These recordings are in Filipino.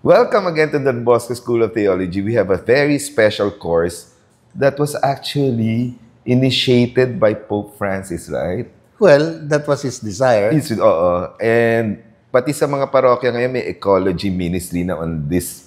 Welcome again to Don Bosco School of Theology. We have a very special course that was actually initiated by Pope Francis, right? Well, that was his desire. Oo. And pati sa mga parokya ngayon, may ecology ministry na on this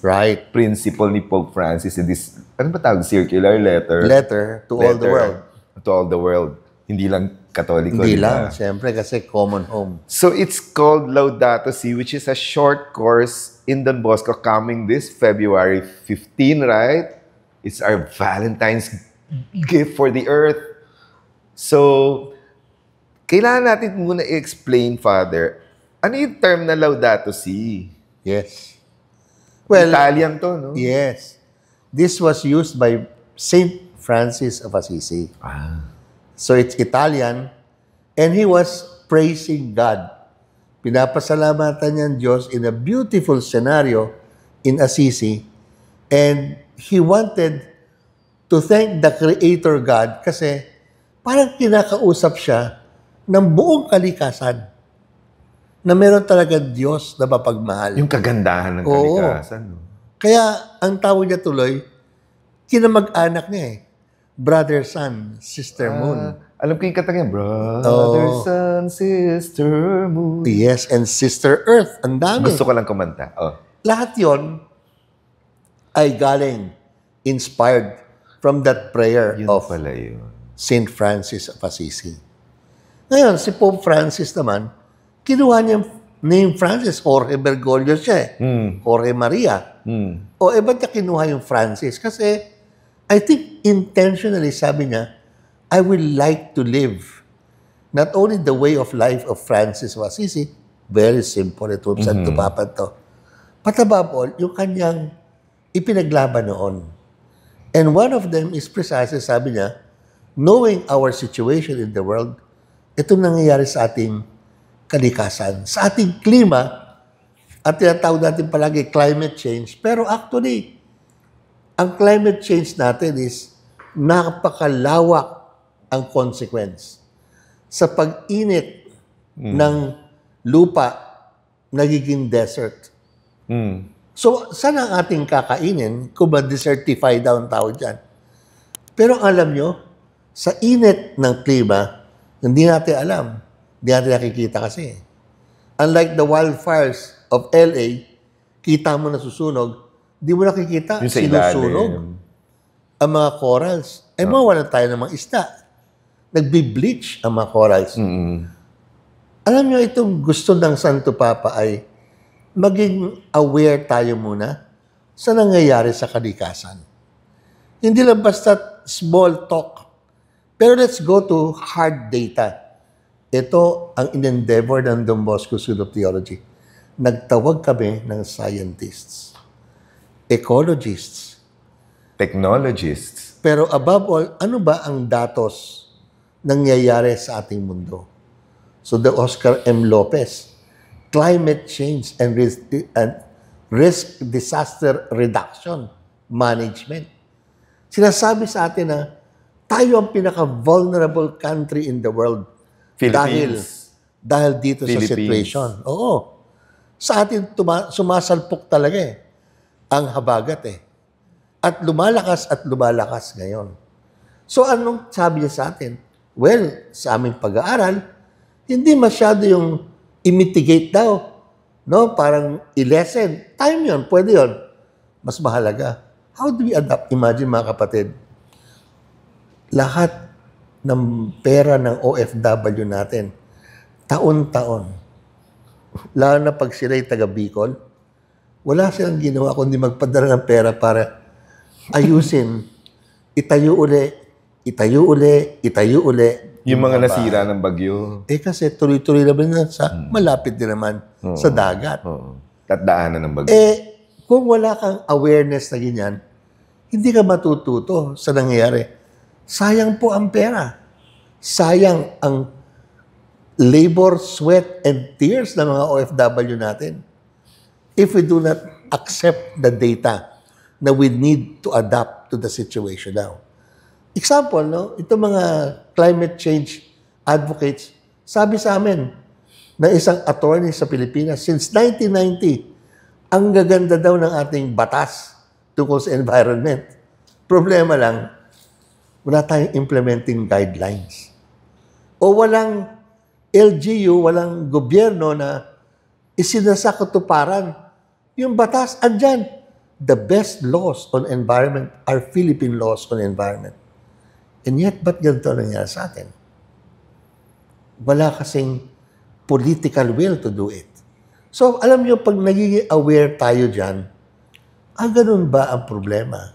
principle ni Pope Francis in this, ano ba tawag? Circular letter? Letter to all the world. To all the world. Hindi lang Katoliko. Hindi lang, siyempre, kasi common home. So it's called Laudato Si, which is a short course in Don Bosco coming this February 15, right? It's our Valentine's gift for the earth. So, kailangan natin muna i-explain, Father, ano yung term na Laudato Si? Yes. Well, Italian to, no? Yes. This was used by Saint Francis of Assisi. So it's Italian, and he was praising God. Pinapasalamatan niya ang Diyos in a beautiful scenario in Assisi, and he wanted to thank the Creator God kasi parang kinakausap siya ng buong kalikasan na meron talaga Diyos na mapagmahal. Yung kagandahan ng kalikasan. No? Kaya ang tawag niya tuloy, kinamag-anak niya eh. Brother, Sun, Sister Moon. Alam ko yung kata niya, Brother, Sun, Sister Moon. Yes, and Sister Earth. Ang dami. Gusto ko lang kumanta. Lahat yon ay galing, inspired from that prayer Yun of pala yun. Saint Francis of Assisi. Ngayon, si Pope Francis naman, kinuha niya yung name Francis, Jorge Bergoglio siya eh. Jorge Maria. O ba't niya kinuha yung Francis? Kasi, I think intentionally, sabi niya, I will like to live not only the way of life of Francis of Assisi, very simple ito, Santo Papa to, but above all, yung kanyang ipinaglaban noon. And one of them is precisely, sabi niya, knowing our situation in the world, itong nangyayari sa ating kalikasan, sa ating klima, at tinatawag natin palagi climate change, pero actually, ang climate change natin is napakalawak ang consequence. Sa pag-init ng lupa, nagiging desert. So, saan ang ating kakainin kung ma-desertify daw ang tawag dyan? Pero alam nyo, sa init ng klima, hindi natin alam. Hindi natin nakikita kasi. Unlike the wildfires of LA, kita mo na susunog, di mo nakikita, sinusunog. Ang mga corals, mawalan tayo ng mga isda. Nagbi-bleach ang mga corals. Alam nyo, itong gusto ng Santo Papa ay maging aware tayo muna sa nangyayari sa kalikasan. Hindi lang basta small talk. Pero let's go to hard data. Ito ang in-endeavor ng Don Bosco School of Theology. Nagtawag kami ng scientists, ecologists, technologists. Pero above all, ano ba ang datos nangyayari sa ating mundo? So the Oscar M. Lopez, Climate Change and Risk Disaster Reduction Management. Sinasabi sa atin na tayo ang pinaka-vulnerable country in the world. Philippines. Dahil dito sa situation. Oo. Sa atin, sumasalpok talaga eh. Ang habagat eh. At lumalakas ngayon. So anong sabi niya sa atin? Well, sa aming pag-aaral, hindi masyado yung i-mitigate daw. No? Parang i-lessen. Time yun, pwede yun. Mas mahalaga. How do we adapt? Imagine mga kapatid, lahat ng pera ng OFW natin, taon-taon, lalo na pag sila'y taga Bicol, wala silang ginawa kundi magpadala ng pera para ayusin, itayo uli. Yung mga nasira ng bagyo. Kasi tuloy-tuloy naman na sa malapit din naman sa dagat. At daanan ng bagyo. Kung wala kang awareness na ganyan, hindi ka matututo sa nangyayari. Sayang po ang pera. Sayang ang labor, sweat, and tears ng mga OFW natin. If we do not accept the data na we need to adapt to the situation now. Example, no? Itong mga climate change advocates, sabi sa amin na isang attorney sa Pilipinas, since 1990, Ang gaganda daw ng ating batas tungkol sa environment. Problema lang, wala tayong implementing guidelines. O walang LGU, walang gobyerno na isinasakatuparan. Yung batas, andyan. The best laws on environment are Philippine laws on environment. And yet, ba't ganito nangyari sa atin? Wala kasing political will to do it. So, alam niyo, pag nagiging aware tayo dyan, ganun ba ang problema?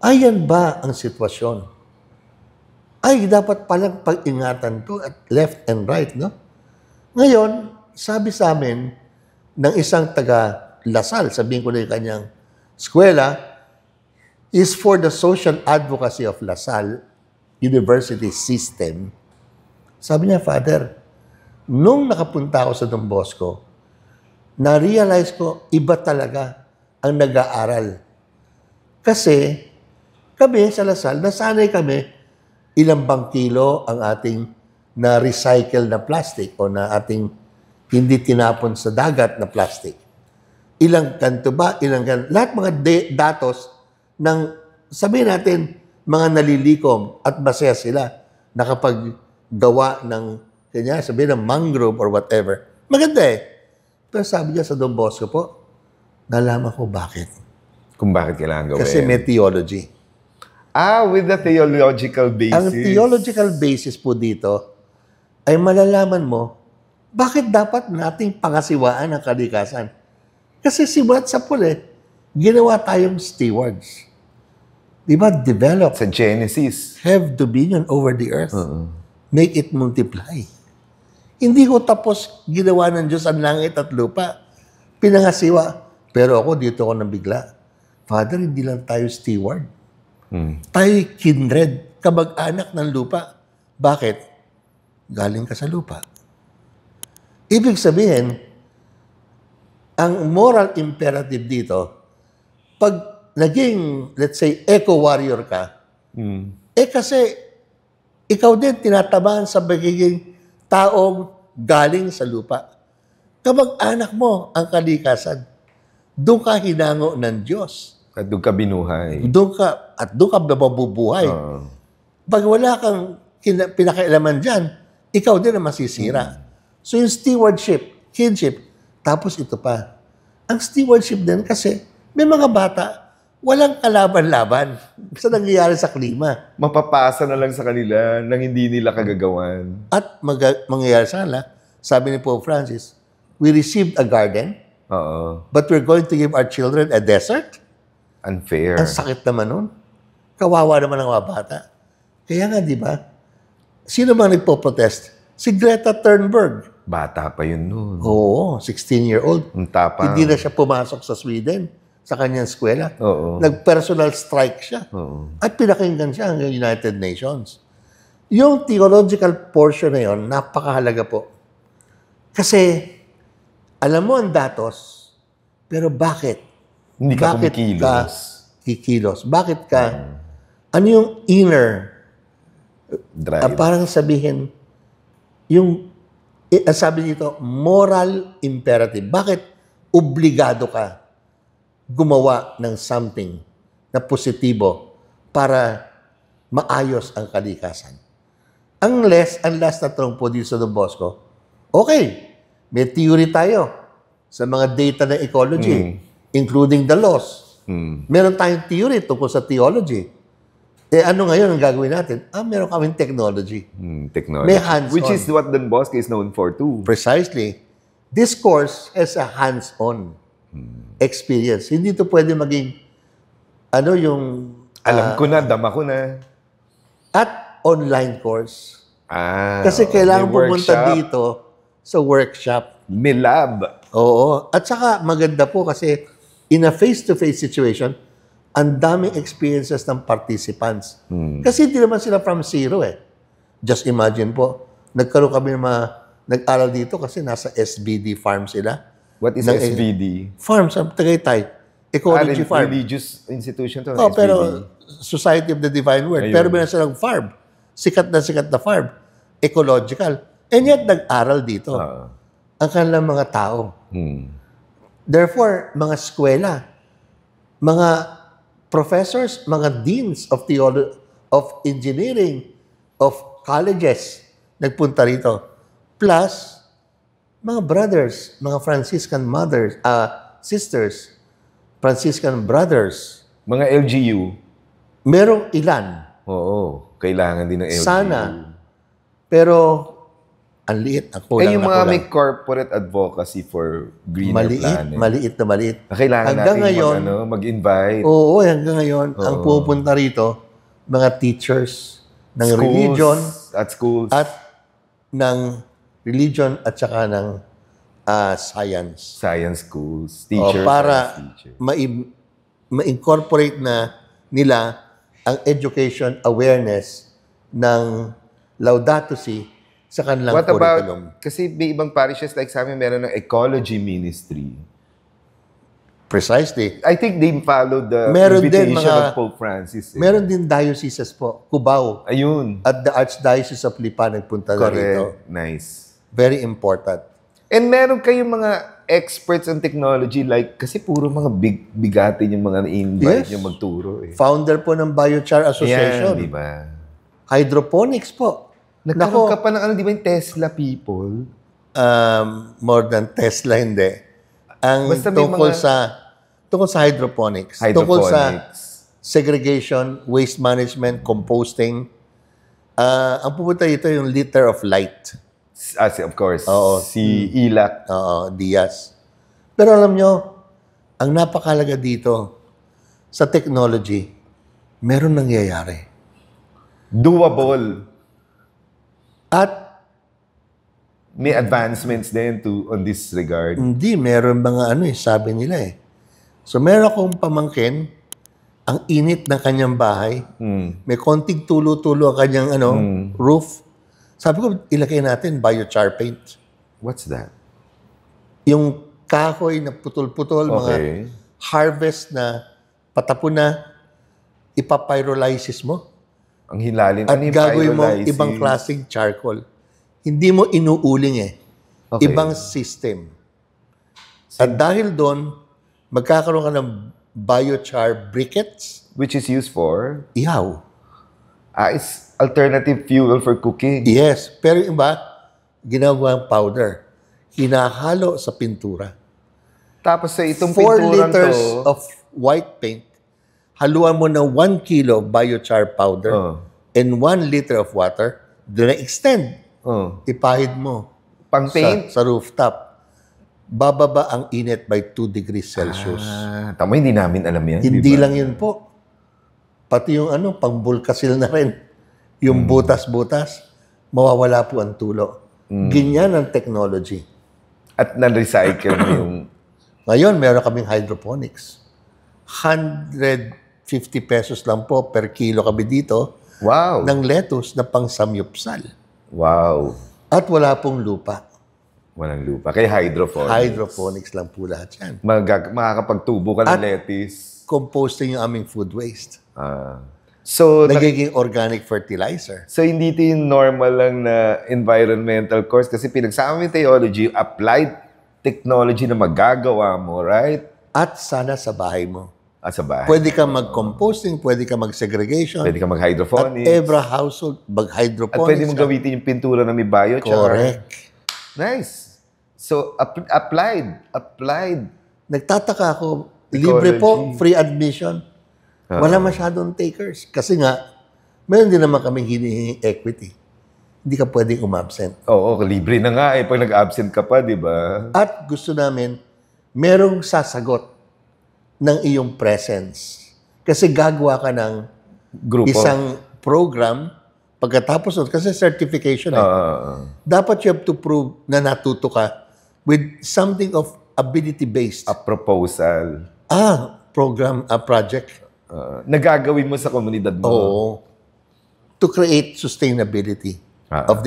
Yan ba ang sitwasyon? Dapat palang pag-ingatan to at left and right, no? Ngayon, sabi sa amin ng isang taga Lasal, sabihin ko na yung kanyang eskwela, is for the social advocacy of Lasal University System. Sabi niya, Father, nung nakapunta ako sa Don Bosco, na-realize ko, iba talaga ang nag-aaral. Kasi, kami sa Lasal, nasanay kami, ilang bang kilo ang ating na-recycle na plastic o na ating hindi tinapon sa dagat na plastic. Ilang ganito ba? Ilang ganito. Lahat mga datos ng, sabihin natin, mga nalilikom at masaya sila nakapaggawa ng, kanya sabihin ng mangrove or whatever. Maganda eh. Pero sabi niya sa Don Bosco po, nalaman ko bakit. Kung bakit kailangan gawin. Kasi may theology. With the theological basis. Ang theological basis po dito ay malalaman mo bakit dapat nating pangasiwaan ang kalikasan. Kasi simulat sa puli, ginawa tayong stewards. Diba? Develop. Sa Genesis. Have dominion over the earth. Make it multiply. Hindi ko tapos ginawa ng Diyos ang langit at lupa. Pinangasiwa. Pero ako, dito ako nabigla. Father, hindi lang tayo steward. Tayo kindred, kamag-anak ng lupa. Bakit? Galing ka sa lupa. Ibig sabihin, ang moral imperative dito, pag naging, let's say, eco-warrior ka, kasi ikaw din tinatamaan sa pagiging taong galing sa lupa. Kamag-anak mo ang kalikasan. Doon ka hinango ng Diyos. At doon ka binuhay. Doon ka mabubuhay. Pag wala kang pinakailaman dyan, ikaw din ang masisira. So yung stewardship, kinship, tapos ito pa. Ang stewardship din kasi may mga bata, walang kalaban-laban sa nangyayari sa klima. Mapapasa na lang sa kanila nang hindi nila kagagawan. At mangyayari sa kanila, sabi ni Pope Francis, we received a garden, but we're going to give our children a desert? Unfair. Ang sakit naman nun. Kawawa naman ang mga bata. Kaya nga, di ba? Sino man nagpo-protest? Si Greta Thunberg. Bata pa yun nun. Oo, 16-year-old. Ang tapang. Hindi na siya pumasok sa Sweden, sa kanyang eskwela. Nag-personal strike siya. At pinakinggan siya hanggang United Nations. Yung theological portion na yun, napakahalaga po. Kasi, alam mo ang datos, pero bakit? Hindi ka kumikilos. Kikilos? Bakit ka? Ano yung inner? Drive. Parang sabihin, yung, sabi dito, moral imperative. Bakit obligado ka gumawa ng something na positibo para maayos ang kalikasan? Ang last na tanong po dito sa Don Bosco, okay, may theory tayo sa mga data ng ecology, including the laws. Meron tayong theory tungkol sa theology. Ano ngayon ang gagawin natin? Meron kaming technology. Technology. May hands-on. Which is what Don Bosco is known for too. Precisely. This course has a hands-on experience. Hindi to pwede maging yung... Alam ko na, dama ko na. At online course. Kasi kailangan pumunta dito sa workshop. May lab. Oo. At saka maganda po kasi in a face-to-face situation, ang daming experiences ng participants. Kasi hindi naman sila from zero eh. Just imagine po, nagkaroon kami ng mga nag-aral dito kasi nasa SBD farm sila. What is SBD? Farm sa Tagaytay. Ecology farm. Religious institution to. Pero Society of the Divine Word. Ayun. Pero meron silang farm. Sikat na farm. Ecological. And yet, nag-aral dito. Ang kanilang mga tao. Therefore, mga eskwela, mga professors, mga deans of of engineering, of colleges, nagpunta rito. Plus, mga brothers, mga Franciscan mothers, sisters, Franciscan brothers. Mga LGU. Merong ilan. Oo, kailangan din ng LGU. Sana. Pero, ang liit. Ako lang yung na mga kulang. may corporate advocacy for greener planet. Maliit na maliit. Kailangan hanggang natin ngayon, mag-invite. Oo, hanggang ngayon, ang pupunta rito, mga teachers ng Schools, religion at schools. at ng religion at saka ng science. Science schools. Teachers. Para science teachers. ma-incorporate na nila ang education awareness ng Laudato Si sa kanilang What curriculum. about, kasi may ibang parishes like sa amin, meron ng ecology ministry. Precisely. I think they followed the Meron din invitation mga- of Pope Francis. Meron din dioceses po, Cubao, Ayun. at the Archdiocese of Lipa nagpunta na rito. Correct. Nice. Very important. And meron kayong mga experts on technology like, kasi puro mga bigatin yung mga na-invite Yes. yung magturo. Eh. Founder po ng Biochar Association. Yan, di ba? Hydroponics po. Nagkaroon ka pa ng di ba yung Tesla people? More than Tesla, hindi. Ang Basta may tungkol sa hydroponics. Tungkol sa Hydroponics. segregation, waste management, composting. Ang pupunta dito yung liter of light. Of course. Oo. Si Ilak. Diaz. Pero alam nyo, ang napakalaga dito sa technology, meron nangyayari. Doable. At May advancements din on this regard. hindi, meron mga sabi nila eh. So meron akong pamangkin, ang init ng kanyang bahay, may konting tulo-tulo ang kanyang roof. Sabi ko, ilagay natin biochar paint. What's that? Yung kahoy na putol-putol, mga Okay. harvest na patapon na, ipapyrolysis mo. Ang hilalim. At Ano yung gagawin mo pyrolysis? ibang klaseng charcoal. Hindi mo inuuling eh. Okay. Ibang system. At dahil doon, magkakaroon ka ng biochar briquettes, Which is used for? ihaw. It's alternative fuel for cooking. Yes, pero yung iba, ginawang powder. Hinahalo sa pintura. Tapos sa itong 4 pinturang liters to, of white paint, haluan mo ng 1 kilo biochar powder and 1 liter of water, doon na extend. Ipahid mo pang-paint. sa rooftop. Bababa ang init by 2 degrees Celsius. Tama, hindi namin alam yan. Hindi di ba? lang yun po. Pati yung pang-bulkasil na rin. Yung butas-butas, mawawala po ang tulo. Ganyan ang technology. At na-recycle mo yung... Ngayon, meron kaming hydroponics. 150 pesos lang po per kilo kami dito Wow. ng lettuce na pang-samyupsal. Wow. At wala pong lupa. Walang lupa. Kaya hydroponics. Hydroponics lang po lahat yan. Makakapagtubo ka ng At- lettuce. Composting yung aming food waste. So, Nagiging organic fertilizer. so, hindi ito yung normal lang na environmental course kasi pinagsama yung theology, applied technology na magagawa mo, right? At sana sa bahay mo. Sa bahay. Pwede ka mag-composting, pwede ka mag-segregation. Pwede ka At mag-hydroponics. every household, At mag-hydroponics. pwede mong ka. gamitin yung pintura na may biochar. Correct. Nice. So, applied. Nagtataka ako, libre po, Ecology. free admission. Wala masyadong takers. Kasi nga, meron din naman kaming hinihingi equity. Hindi ka pwedeng umabsent. Oo, libre na nga eh. Pag nag-absent ka pa, di ba? At gusto namin, merong sasagot ng iyong presence. Kasi gagawa ka ng Grupo. isang program, pagkatapos nun, kasi certification dapat you have to prove na natuto ka with something of ability-based. A proposal. Program, project. Nagagawin mo sa komunidad mo. Oo. To create sustainability of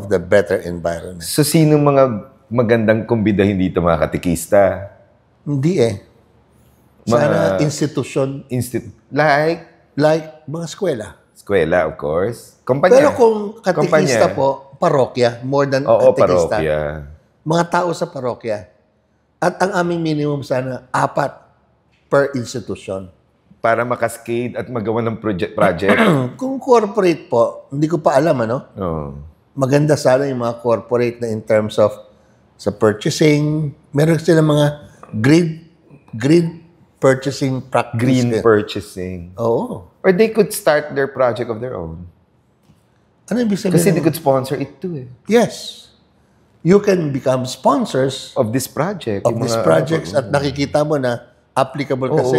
the better environment. So, sino mga magandang kumbidahin dito, mga katikista? Hindi eh. Sana institusyon like mga eskwela. Eskwela, of course. Kumpanya. Pero kung katikista Kumpanya. po, parokya, more than Oo, katikista. parokya. Mga tao sa parokya, At ang aming minimum sana, 4 per institution. Para makascade at magawa ng project. Kung corporate po, hindi ko pa alam, ano? Oh. Maganda sana yung mga corporate na in terms of sa purchasing. Meron sila mga green purchasing practice. Green purchasing. Oo. Or they could start their project of their own. Ano ibig sabihin? Kasi they could sponsor it too eh. Yes. You can become sponsors Of this project. of these projects at nakikita mo na applicable kasi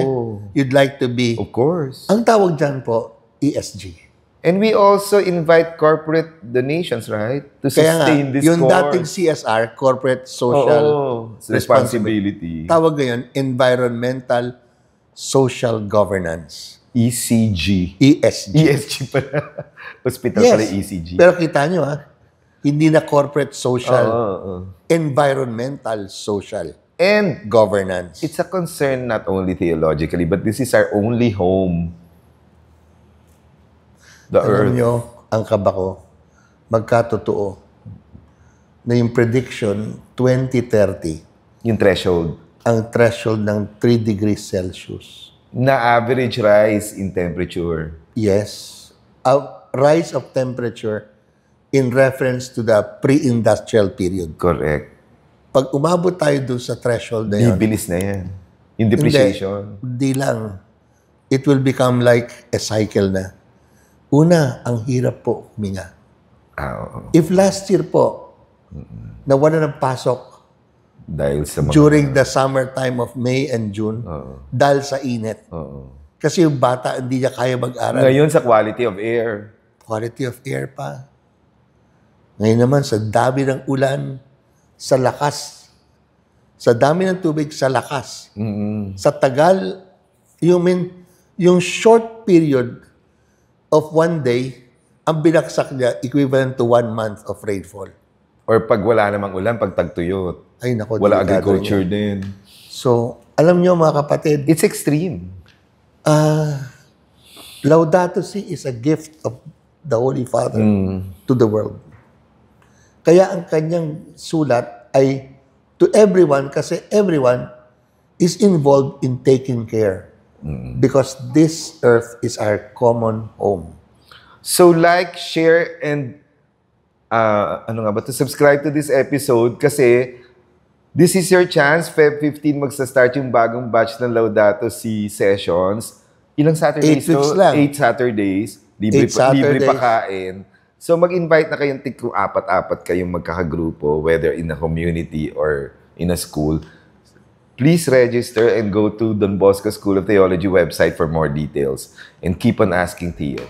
you'd like to be. Of course. Ang tawag dyan po, ESG. And we also invite corporate donations, right? To Kaya nga, sustain this yung cause. dating CSR, Corporate Social Responsibility. Tawag ngayon, Environmental Social Governance. ECG. ESG. ESG pala. Hospital pala ECG. Pero kita nyo hindi na corporate social, environmental social And governance. it's a concern not only theologically, but this is our only home. The Alam earth. nyo, ang kaba ko, magkatotoo na yung prediction 2030, Yung threshold. ang threshold ng 3 degrees Celsius. Na average rise in temperature. Yes. A rise of temperature in reference to the pre-industrial period. Correct. Pag umabot tayo dun sa threshold na yun, Bibilis na yan. Yung depreciation. Hindi lang. It will become like a cycle na. Una, ang hirap po huminga. Oo. If last year po, nawala ng pasok Dahil sa mga... during the summer time of May and June, dahil sa init. Oo. Kasi yung bata, hindi niya kaya mag-aral. Ngayon sa quality of air. Quality of air pa. Ngayon naman, sa dami ng ulan, sa lakas. Sa dami ng tubig, sa lakas. Sa tagal, yung short period of one day, ang binaksak niya, equivalent to 1 month of rainfall. Or pag wala namang ulan, pag tagtuyot. Ay, naku, Wala delikado agriculture din. So, alam niyo mga kapatid, It's extreme. Laudato Si is a gift of the Holy Father to the world. Kaya ang kanyang sulat ay to everyone kasi everyone is involved in taking care. Because this earth is our common home. So like, share, and to subscribe to this episode kasi this is your chance. Feb 15 magsa-start yung bagong batch ng Laudato Si sessions. Ilang Saturdays 8 weeks lang. 8 Saturdays. Libre 8 Saturdays. pakain. So mag-invite na kayong kung 4-4 kayong magkakagrupo, whether in a community or in a school. Please register and go to Don Bosco School of Theology website for more details. And keep on asking Theo.